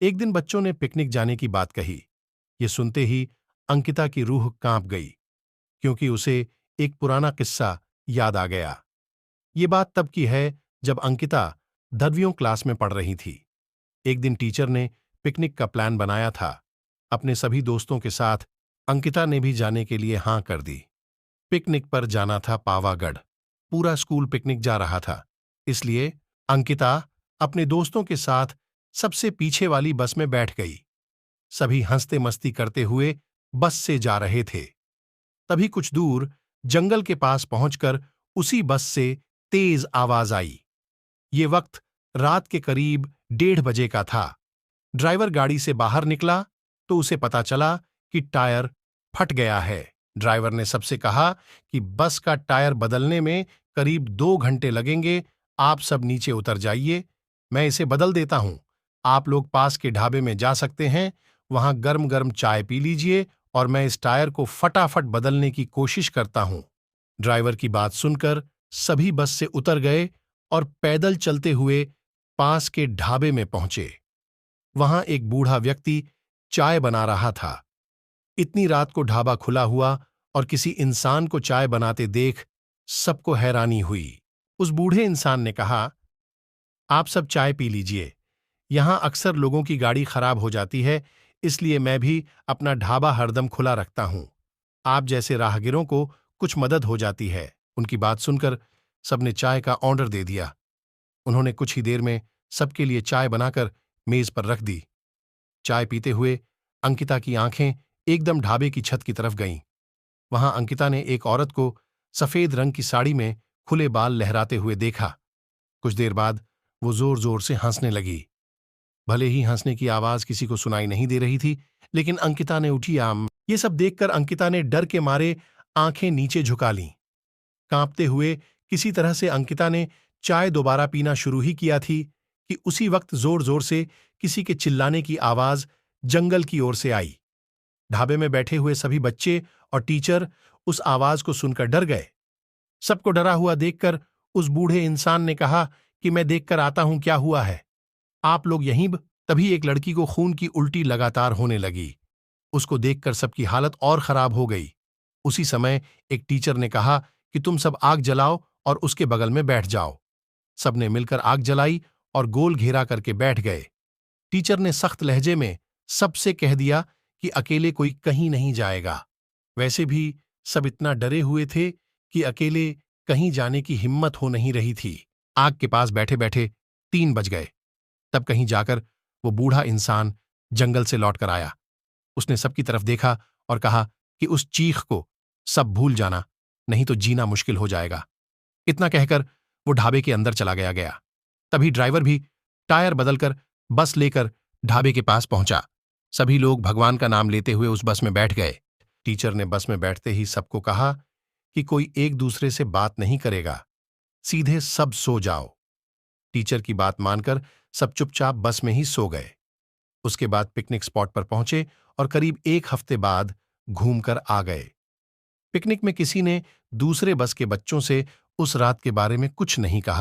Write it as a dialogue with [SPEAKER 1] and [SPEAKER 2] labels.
[SPEAKER 1] एक दिन बच्चों ने पिकनिक जाने की बात कही। ये सुनते ही अंकिता की रूह कांप गई, क्योंकि उसे एक पुराना किस्सा याद आ गया। ये बात तब की है जब अंकिता 10वीं क्लास में पढ़ रही थी। एक दिन टीचर ने पिकनिक का प्लान बनाया था। अपने सभी दोस्तों के साथ अंकिता ने भी जाने के लिए हां कर दी। पिकनिक पर जाना था पावागढ़। पूरा स्कूल पिकनिक जा रहा था, इसलिए अंकिता अपने दोस्तों के साथ सबसे पीछे वाली बस में बैठ गई। सभी हंसते मस्ती करते हुए बस से जा रहे थे। तभी कुछ दूर जंगल के पास पहुंचकर उसी बस से तेज आवाज आई। ये वक्त रात के करीब 1:30 का था। ड्राइवर गाड़ी से बाहर निकला तो उसे पता चला कि टायर फट गया है। ड्राइवर ने सबसे कहा कि बस का टायर बदलने में करीब 2 घंटे लगेंगे। आप सब नीचे उतर जाइए, मैं इसे बदल देता हूं। आप लोग पास के ढाबे में जा सकते हैं, वहां गर्म गर्म चाय पी लीजिए और मैं इस टायर को फटाफट बदलने की कोशिश करता हूं। ड्राइवर की बात सुनकर सभी बस से उतर गए और पैदल चलते हुए पास के ढाबे में पहुंचे। वहां एक बूढ़ा व्यक्ति चाय बना रहा था। इतनी रात को ढाबा खुला हुआ और किसी इंसान को चाय बनाते देख सबको हैरानी हुई। उस बूढ़े इंसान ने कहा, आप सब चाय पी लीजिए, यहां अक्सर लोगों की गाड़ी खराब हो जाती है, इसलिए मैं भी अपना ढाबा हरदम खुला रखता हूं। आप जैसे राहगीरों को कुछ मदद हो जाती है। उनकी बात सुनकर सबने चाय का ऑर्डर दे दिया। उन्होंने कुछ ही देर में सबके लिए चाय बनाकर मेज पर रख दी। चाय पीते हुए अंकिता की आंखें एकदम ढाबे की छत की तरफ गईं। वहां अंकिता ने एक औरत को सफेद रंग की साड़ी में खुले बाल लहराते हुए देखा। कुछ देर बाद वो जोर जोर से हंसने लगी। भले ही हंसने की आवाज किसी को सुनाई नहीं दे रही थी, लेकिन अंकिता ने उठी आम। ये सब देखकर अंकिता ने डर के मारे आंखें नीचे झुका लीं। कांपते हुए किसी तरह से अंकिता ने चाय दोबारा पीना शुरू ही किया थी कि उसी वक्त जोर जोर से किसी के चिल्लाने की आवाज जंगल की ओर से आई। ढाबे में बैठे हुए सभी बच्चे और टीचर उस आवाज को सुनकर डर गए। सबको डरा हुआ देखकर उस बूढ़े इंसान ने कहा कि मैं देखकर आता हूं क्या हुआ है, आप लोग यहीं तभी एक लड़की को खून की उल्टी लगातार होने लगी। उसको देखकर सबकी हालत और खराब हो गई। उसी समय एक टीचर ने कहा कि तुम सब आग जलाओ और उसके बगल में बैठ जाओ। सबने मिलकर आग जलाई और गोल घेरा करके बैठ गए। टीचर ने सख्त लहजे में सबसे कह दिया कि अकेले कोई कहीं नहीं जाएगा। वैसे भी सब इतना डरे हुए थे कि अकेले कहीं जाने की हिम्मत हो नहीं रही थी। आग के पास बैठे बैठे 3 बज गए। तब कहीं जाकर वो बूढ़ा इंसान जंगल से लौटकर आया। उसने सबकी तरफ देखा और कहा कि उस चीख को सब भूल जाना, नहीं तो जीना मुश्किल हो जाएगा। इतना कहकर वो ढाबे के अंदर चला गया। तभी ड्राइवर भी टायर बदलकर बस लेकर ढाबे के पास पहुंचा। सभी लोग भगवान का नाम लेते हुए उस बस में बैठ गए। टीचर ने बस में बैठते ही सबको कहा कि कोई एक दूसरे से बात नहीं करेगा, सीधे सब सो जाओ। टीचर की बात मानकर सब चुपचाप बस में ही सो गए। उसके बाद पिकनिक स्पॉट पर पहुंचे और करीब 1 हफ्ते बाद घूमकर आ गए। पिकनिक में किसी ने दूसरे बस के बच्चों से उस रात के बारे में कुछ नहीं कहा।